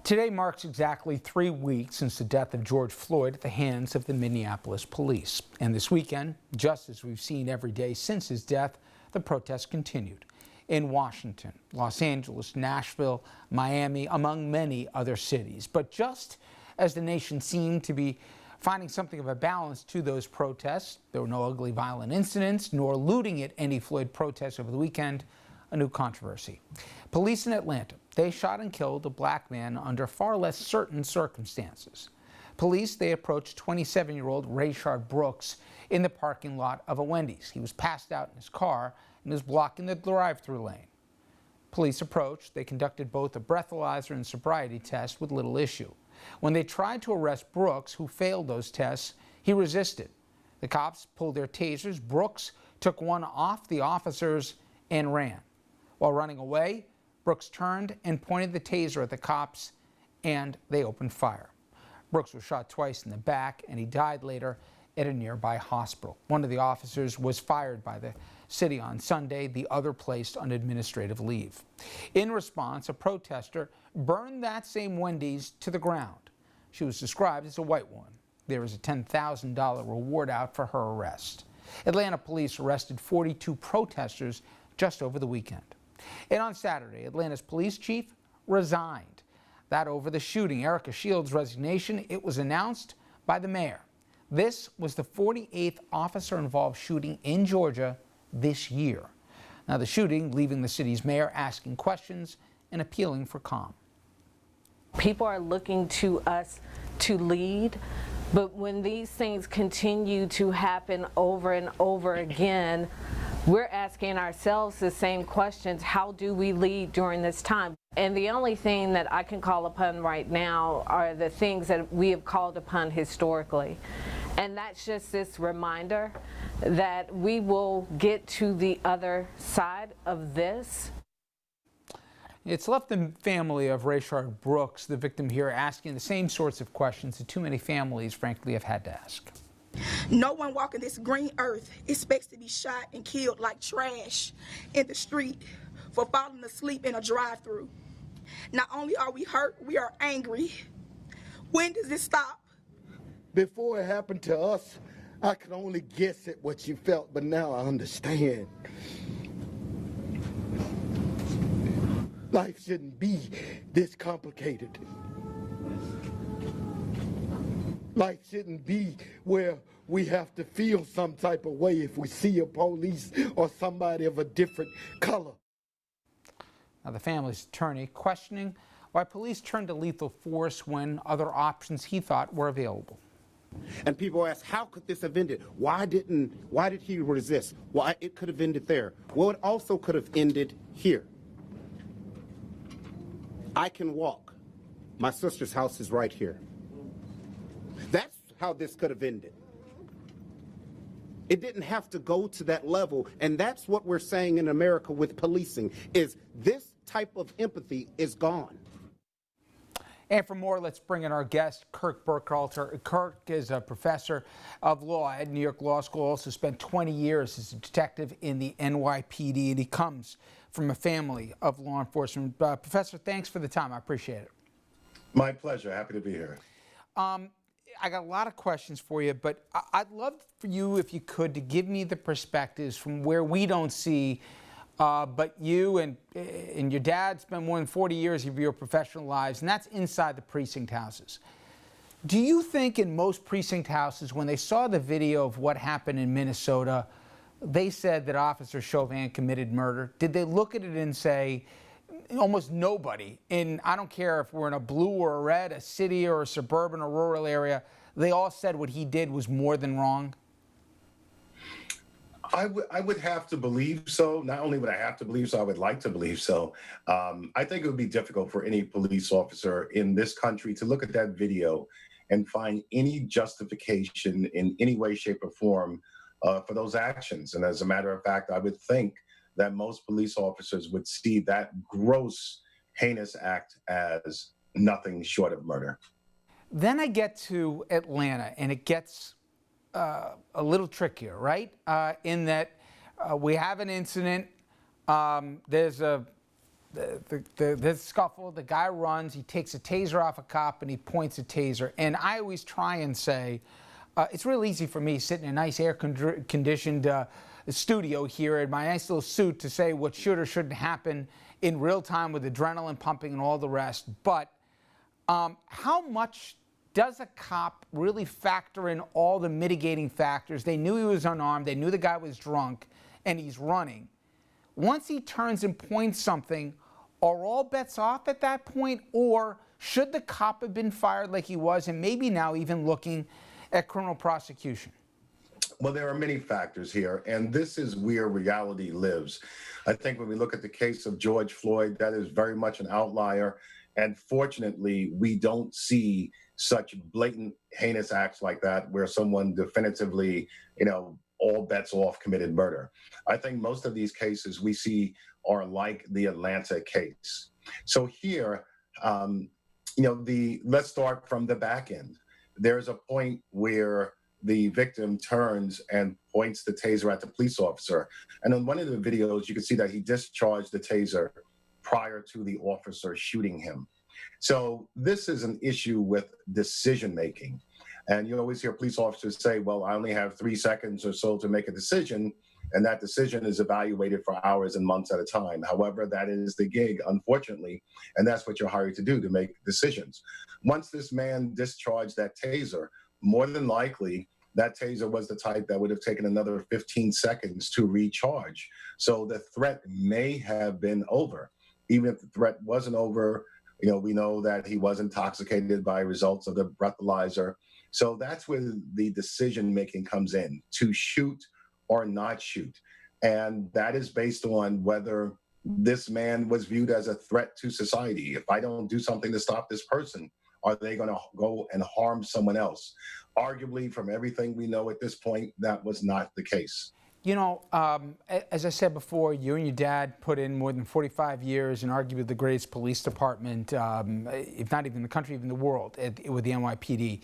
Today marks exactly 3 weeks since the death of George Floyd at the hands of the Minneapolis police. And this weekend, just as we've seen every day since his death, the protests continued in Washington, Los Angeles, Nashville, Miami, among many other cities. But just as the nation seemed to be finding something of a balance to those protests, there were no ugly violent incidents nor looting at any Floyd protests over the weekend. A new controversy. Police in Atlanta, they shot and killed a black man under far less certain circumstances. Police, they approached 27-year-old RAYSHARD Brooks in the parking lot of a Wendy's. He was passed out in his car and was blocking the drive-through lane. Police approached, they conducted both a breathalyzer and sobriety test with little issue. When they tried to arrest Brooks, who failed those tests, he resisted. The cops pulled their tasers. Brooks took one off the officers and ran. While running away, Brooks turned and pointed the taser at the cops, and they opened fire. Brooks was shot twice in the back, and he died later at a nearby hospital. One of the officers was fired by the city on Sunday, the other placed on administrative leave. In response, a protester burned that same Wendy's to the ground. She was described as a white woman. There is a $10,000 reward out for her arrest. Atlanta police arrested 42 protesters just over the weekend. And on Saturday, Atlanta's police chief resigned. That over the shooting. Erica Shields' resignation, it was announced by the mayor. This was the 48th officer-involved shooting in Georgia this year. Now the shooting leaving the city's mayor asking questions and appealing for calm. People are looking to us to lead, but when these things continue to happen over and over again, we're asking ourselves the same questions. How do we lead during this time? And the only thing that I can call upon right now are the things that we have called upon historically. And that's just this reminder that we will get to the other side of this. It's left the family of RAYSHARD Brooks, the victim here, asking the same sorts of questions that too many families, frankly, have had to ask. No one walking this green earth expects to be shot and killed like trash in the street for falling asleep in a drive-thru. Not only are we hurt, we are angry. When does this stop? Before it happened to us, I could only guess at what you felt, but now I understand. Life shouldn't be this complicated. Life shouldn't be where we have to feel some type of way if we see a police or somebody of a different color. Now the family's attorney questioning why police turned to lethal force when other options he thought were available. And people ask, how could this have ended? Why did he resist? Why it could have ended there? Well, it also could have ended here. I can walk. My sister's house is right here. That's how this could have ended. It didn't have to go to that level, and that's what we're saying in America with policing, is this type of empathy is gone. And for more, let's bring in our guest, Kirk Burkhalter. Kirk is a professor of law at New York Law School, also spent 20 years as a detective in the NYPD, and he comes from a family of law enforcement. Professor, thanks for the time. I appreciate it. My pleasure. Happy to be here. I got a lot of questions for you, but I'd love for you, if you could, to give me the perspectives from where we don't see, but you and your dad spent more than 40 years of your professional lives, and that's inside the precinct houses. Do you think in most precinct houses, when they saw the video of what happened in Minnesota, they said that Officer Chauvin committed murder? Did they look at it and say, almost nobody, I don't care if we're in a blue or a red, a city or a suburban or rural area, they all said what he did was more than wrong? I would have to believe so. Not only would I have to believe so, I would like to believe so. I think it would be difficult for any police officer in this country to look at that video and find any justification in any way, shape, or form for those actions. And as a matter of fact, I would think that most police officers would see that gross, heinous act as nothing short of murder. Then I get to Atlanta, and it gets a little trickier, right? In that we have an incident. There's a the scuffle, the guy runs, he takes a taser off a cop and he points a taser. And I always try and say, it's real easy for me sitting in a nice air-conditioned studio here in my nice little suit to say what should or shouldn't happen in real time with adrenaline pumping and all the rest. But how much does a cop really factor in all the mitigating factors? They knew he was unarmed, they knew the guy was drunk, and he's running. Once he turns and points something, are all bets off at that point? Or should the cop have been fired like he was and maybe now even looking at criminal prosecution? Well, there are many factors here, and this is where reality lives. I think when we look at the case of George Floyd, that is very much an outlier. And fortunately, we don't see such blatant, heinous acts like that where someone definitively, all bets off, committed murder. I think most of these cases we see are like the Atlanta case. So here, let's start from the back end. There's a point where the victim turns and points the taser at the police officer. And on one of the videos, you can see that he discharged the taser prior to the officer shooting him. So this is an issue with decision making. And you always hear police officers say, well, I only have 3 seconds or so to make a decision. And that decision is evaluated for hours and months at a time. However, that is the gig, unfortunately. And that's what you're hired to do, to make decisions. Once this man discharged that taser, more than likely, that taser was the type that would have taken another 15 seconds to recharge. So the threat may have been over. Even if the threat wasn't over, we know that he was intoxicated by results of the breathalyzer. So that's where the decision-making comes in, to shoot or not shoot. And that is based on whether this man was viewed as a threat to society. If I don't do something to stop this person, are they going to go and harm someone else? Arguably, from everything we know at this point, that was not the case. As I said before, you and your dad put in more than 45 years in arguably the greatest police department, if not even the country, even the world, with the NYPD.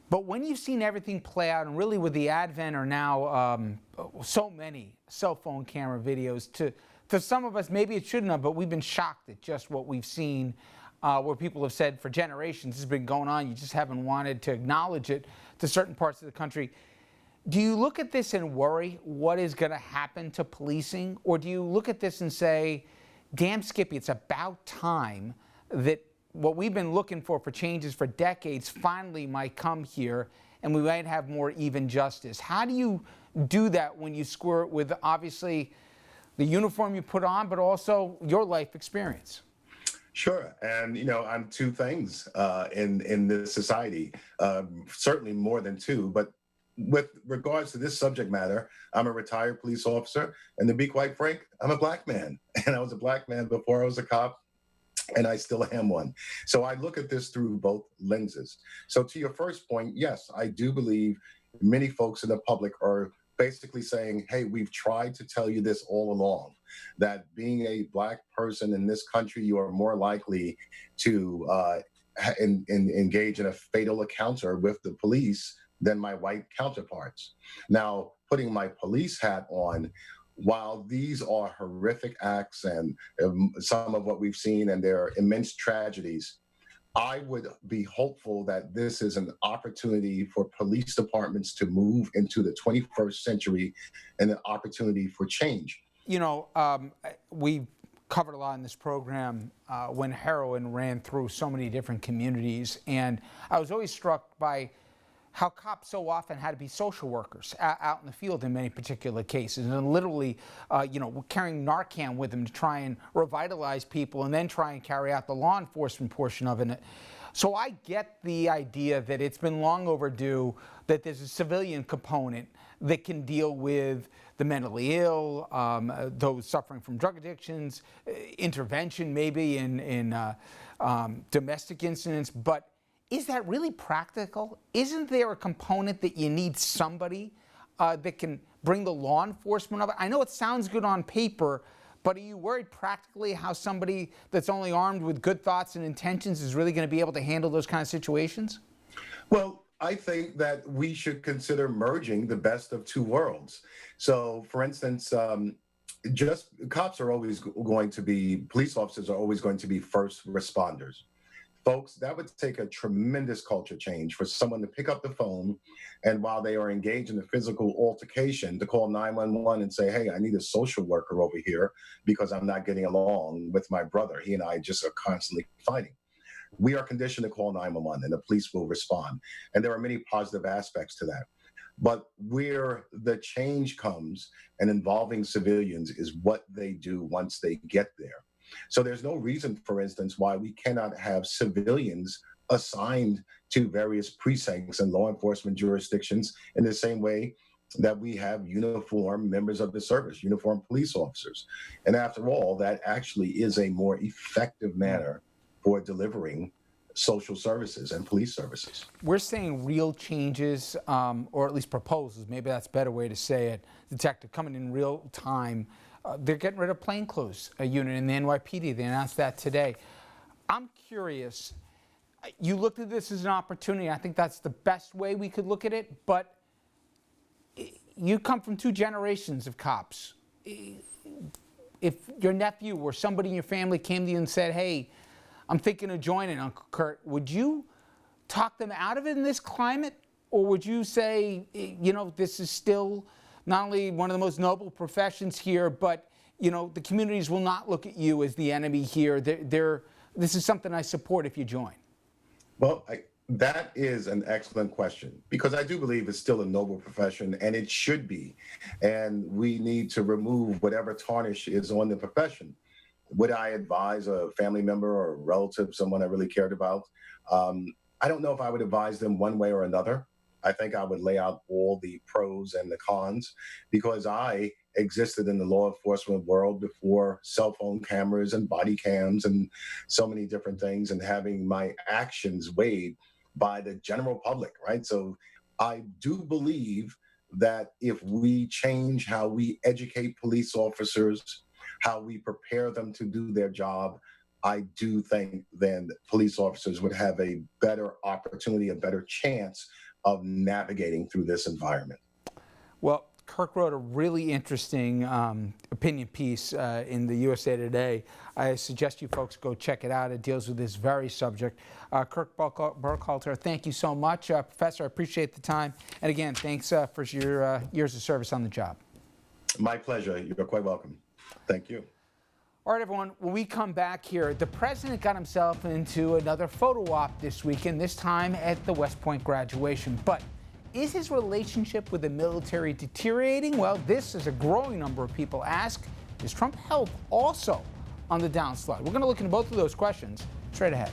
But when you've seen everything play out, and really with the advent are now so many cell phone camera videos, to some of us, maybe it shouldn't have, but we've been shocked at just what we've seen, where people have said for generations, this has been going on, you just haven't wanted to acknowledge it to certain parts of the country. Do you look at this and worry what is going to happen to policing? Or do you look at this and say, damn, Skippy, it's about time that what we've been looking for changes for decades finally might come here and we might have more even justice? How do you do that when you square it with, obviously, the uniform you put on, but also your life experience? Sure. And, I'm two things in this society, certainly more than two. But with regards to this subject matter, I'm a retired police officer. And to be quite frank, I'm a black man. And I was a black man before I was a cop. And I still am one. So I look at this through both lenses. So to your first point, yes, I do believe many folks in the public are basically saying, hey, we've tried to tell you this all along, that being a black person in this country, you are more likely to engage in a fatal encounter with the police than my white counterparts. Now, putting my police hat on, while these are horrific acts and some of what we've seen and there are immense tragedies, I would be hopeful that this is an opportunity for police departments to move into the 21st century and an opportunity for change. We've covered a lot in this program when heroin ran through so many different communities, and I was always struck by how cops so often had to be social workers out in the field in many particular cases, and literally, carrying Narcan with them to try and revitalize people and then try and carry out the law enforcement portion of it. So I get the idea that it's been long overdue that there's a civilian component that can deal with the mentally ill, those suffering from drug addictions, intervention maybe in domestic incidents, but is that really practical? Isn't there a component that you need somebody that can bring the law enforcement of it? I know it sounds good on paper, but are you worried practically how somebody that's only armed with good thoughts and intentions is really going to be able to handle those kind of situations? Well, I think that we should consider merging the best of two worlds. So, for instance, just cops are always going to be, police officers are always going to be first responders. Folks, that would take a tremendous culture change for someone to pick up the phone and while they are engaged in a physical altercation to call 911 and say, hey, I need a social worker over here because I'm not getting along with my brother. He and I just are constantly fighting. We are conditioned to call 911 and the police will respond. And there are many positive aspects to that. But where the change comes and involving civilians is what they do once they get there. So there's no reason, for instance, why we cannot have civilians assigned to various precincts and law enforcement jurisdictions in the same way that we have uniformed members of the service, uniformed police officers. And after all, that actually is a more effective manner for delivering social services and police services. We're saying real changes, or at least proposals, maybe that's a better way to say it, Detective, coming in real time. They're getting rid of plainclothes unit in the NYPD. They announced that today. I'm curious, you looked at this as an opportunity. I think that's the best way we could look at it, but you come from 2 generations of cops. If your nephew or somebody in your family came to you and said, hey, I'm thinking of joining, Uncle Kurt, would you talk them out of it in this climate? Or would you say, you know, this is still not only one of the most noble professions here, but, you know, the communities will not look at you as the enemy here. This is something I support if you join. Well, that is an excellent question, because I do believe it's still a noble profession, and it should be. And we need to remove whatever tarnish is on the profession. Would I advise a family member or a relative, someone I really cared about? I don't know if I would advise them one way or another. I think I would lay out all the pros and the cons, because I existed in the law enforcement world before cell phone cameras and body cams and so many different things, and having my actions weighed by the general public, right? So I do believe that if we change how we educate police officers, how we prepare them to do their job, I do think then police officers would have a better opportunity, a better chance of navigating through this environment. Well, Kirk wrote a really interesting opinion piece in the USA Today. I suggest you folks go check it out. It deals with this very subject. Kirk Burkhalter, thank you so much. Professor, I appreciate the time. And again, thanks for your years of service on the job. My pleasure. You're quite welcome. Thank you. All right, everyone, when we come back here, the president got himself into another photo op this weekend, this time at the West Point graduation. But is his relationship with the military deteriorating? Well, this, as a growing number of people ask, is Trump's health also on the downslide? We're going to look into both of those questions straight ahead.